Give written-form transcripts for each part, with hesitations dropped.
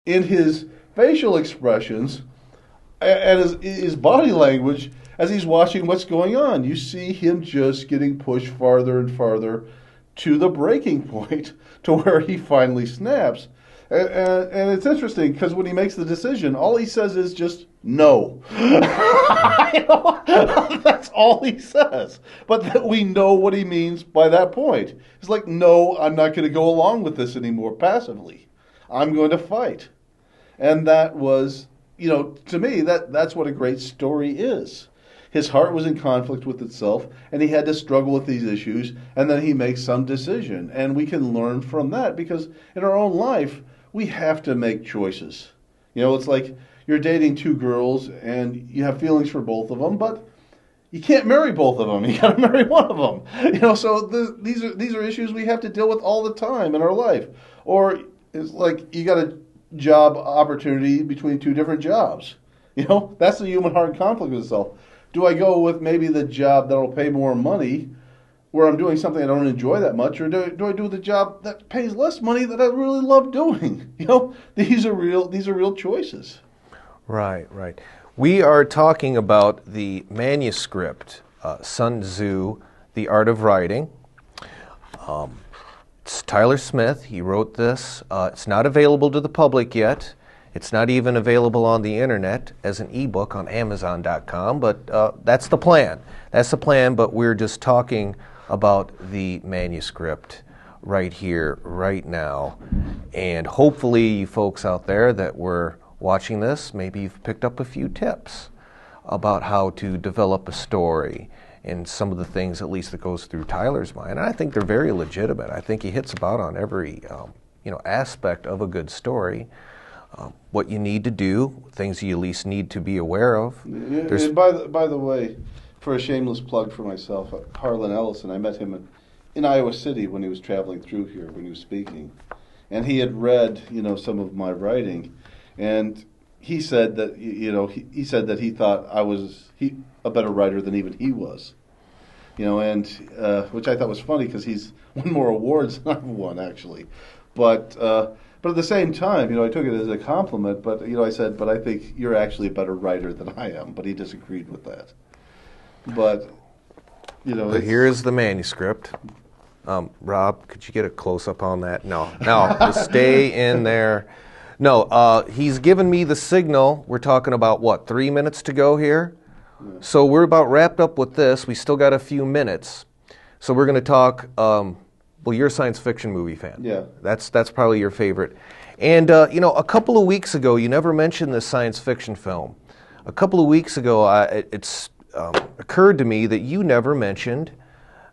in his facial expressions and his body language as he's watching what's going on. You see him just getting pushed farther and farther to the breaking point to where he finally snaps. And it's interesting because when he makes the decision, all he says is just no. That's all he says. But we know what he means by that point. It's like, no, I'm not going to go along with this anymore passively. I'm going to fight. And that was, to me, that's what a great story is. His heart was in conflict with itself, and he had to struggle with these issues, and then he makes some decision. And we can learn from that because in our own life, we have to make choices. It's like you're dating two girls, and you have feelings for both of them, but you can't marry both of them. You got to marry one of them. So these are issues we have to deal with all the time in our life. Or it's like you got a job opportunity between two different jobs. That's the human heart conflict with itself. Do I go with maybe the job that'll pay more money, where I'm doing something I don't enjoy that much, or do I do the job that pays less money that I really love doing? These are real choices. Right. We are talking about the manuscript, Sun Tzu, The Art of Writing. It's Tyler Smith. He wrote this. It's not available to the public yet. It's not even available on the internet as an ebook on Amazon.com, but that's the plan. But we're just talking about the manuscript right here, right now. And hopefully you folks out there that were watching this, maybe you've picked up a few tips about how to develop a story and some of the things, at least, that goes through Tyler's mind. And I think they're very legitimate. I think he hits about on every aspect of a good story. What you need to do, things you at least need to be aware of. And by the way, for a shameless plug for myself, Harlan Ellison, I met him in Iowa City when he was traveling through here, when he was speaking. And he had read, some of my writing. And he said that, he said that he thought I was a better writer than even he was. And which I thought was funny because he's won more awards than I've won, actually. But at the same time, I took it as a compliment. But I said, but I think you're actually a better writer than I am. But he disagreed with that. But here is the manuscript. Rob, could you get a close up on that? No, just stay in there. No, he's given me the signal. We're talking about 3 minutes to go here. Yeah. So we're about wrapped up with this. We still got a few minutes. So we're going to talk. You're a science fiction movie fan. Yeah. That's probably your favorite. And, a couple of weeks ago, you never mentioned this science fiction film. A couple of weeks ago, it's occurred to me that you never mentioned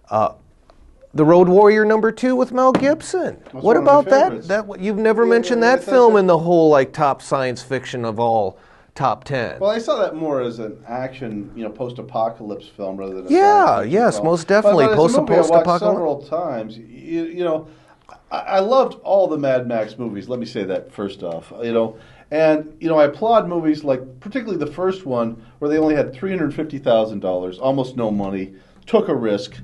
The Road Warrior #2 with Mel Gibson. What about that? You've never mentioned that film in the whole top science fiction of all top 10. Well, I saw that more as an action, post-apocalypse film rather than a yes, film. Most definitely but post-apocalypse. I watched several times. I loved all the Mad Max movies. Let me say that first off. And I applaud movies like particularly the first one where they only had $350,000, almost no money, took a risk.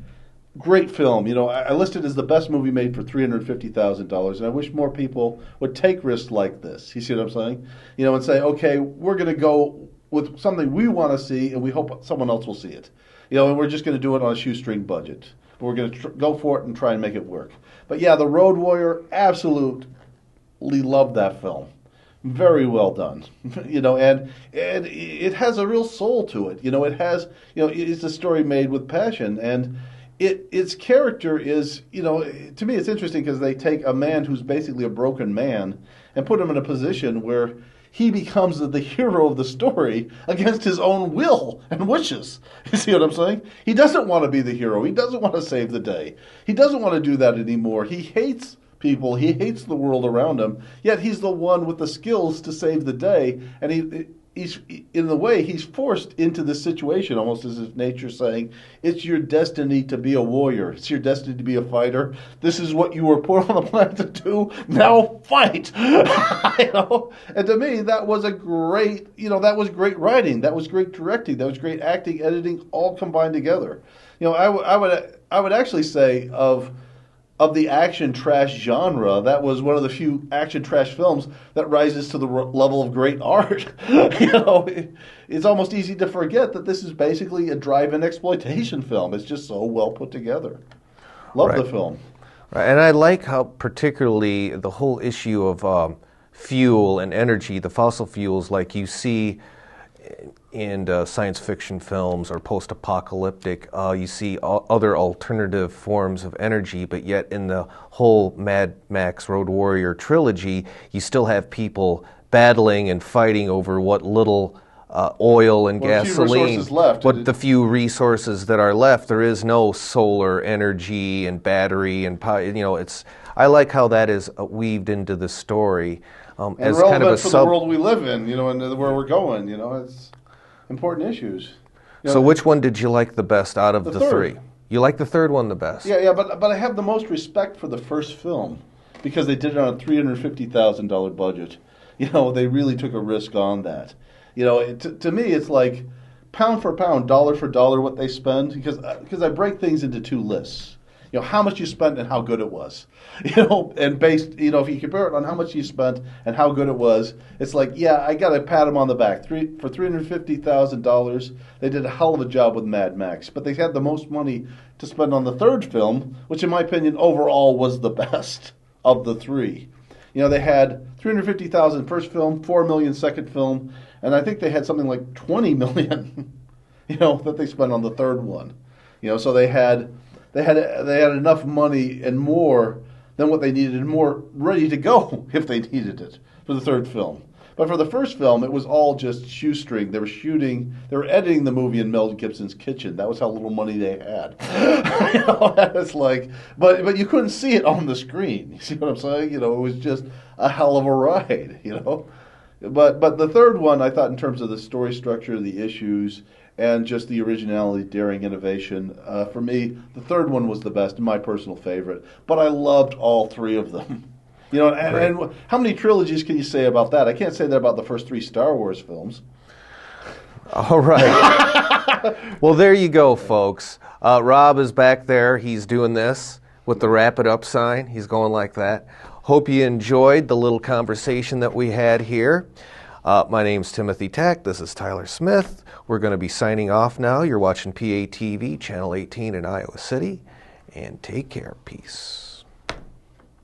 Great film. I listed as the best movie made for $350,000, and I wish more people would take risks like this. You see what I'm saying? And say, okay, we're going to go with something we want to see, and we hope someone else will see it. And we're just going to do it on a shoestring budget. But we're going to go for it and try and make it work. But yeah, The Road Warrior, absolutely loved that film. Very well done. And it has a real soul to it. It has, it's a story made with passion, and its character is, to me it's interesting because they take a man who's basically a broken man and put him in a position where he becomes the hero of the story against his own will and wishes. You see what I'm saying? He doesn't want to be the hero. He doesn't want to save the day. He doesn't want to do that anymore. He hates people. He hates the world around him. Yet he's the one with the skills to save the day. And he's in the way he's forced into this situation, almost as if nature's saying, it's your destiny to be a warrior. It's your destiny to be a fighter. This is what you were put on the planet to do. Now fight. And to me, that was that was great writing. That was great directing. That was great acting, editing, all combined together. I would actually say of of the action trash genre, that was one of the few action trash films that rises to the level of great art. It's almost easy to forget that this is basically a drive-in exploitation film. It's just so well put together. Love the film. Right. And I like how particularly the whole issue of fuel and energy, the fossil fuels, like you see in science fiction films or post-apocalyptic, you see other alternative forms of energy, but yet in the whole Mad Max Road Warrior trilogy, you still have people battling and fighting over what little oil and gasoline, but the few resources that are left. There is no solar energy and battery and I like how that is weaved into the story and as relevant kind of for the world we live in, and where we're going. It's important issues. So which one did you like the best out of the three? You like the third one the best? Yeah, but I have the most respect for the first film because they did it on a $350,000 budget. They really took a risk on that. To me, it's like pound for pound, dollar for dollar what they spend because I break things into two lists. How much you spent and how good it was. And based, if you compare it on how much you spent and how good it was, it's like, yeah, I got to pat them on the back. For $350,000, they did a hell of a job with Mad Max. But they had the most money to spend on the third film, which in my opinion overall was the best of the three. They had $350,000 first film, $4 million second film, and I think they had something like $20 million, that they spent on the third one. So they had enough money and more than what they needed and more ready to go if they needed it for the third film. But for the first film, it was all just shoestring. They were editing the movie in Mel Gibson's kitchen. That was how little money they had. It's like, but you couldn't see it on the screen. You see what I'm saying? It was just a hell of a ride. But the third one, I thought, in terms of the story structure, the issues, and just the originality, daring, innovation, for me, the third one was the best and my personal favorite. But I loved all three of them. And how many trilogies can you say about that? I can't say that about the first three Star Wars films. All right. Well, there you go, folks. Rob is back there. He's doing this with the wrap it up sign. He's going like that. Hope you enjoyed the little conversation that we had here. My name's Timothy Tack. This is Tyler Smith. We're going to be signing off now. You're watching PATV, Channel 18 in Iowa City. And take care. Peace.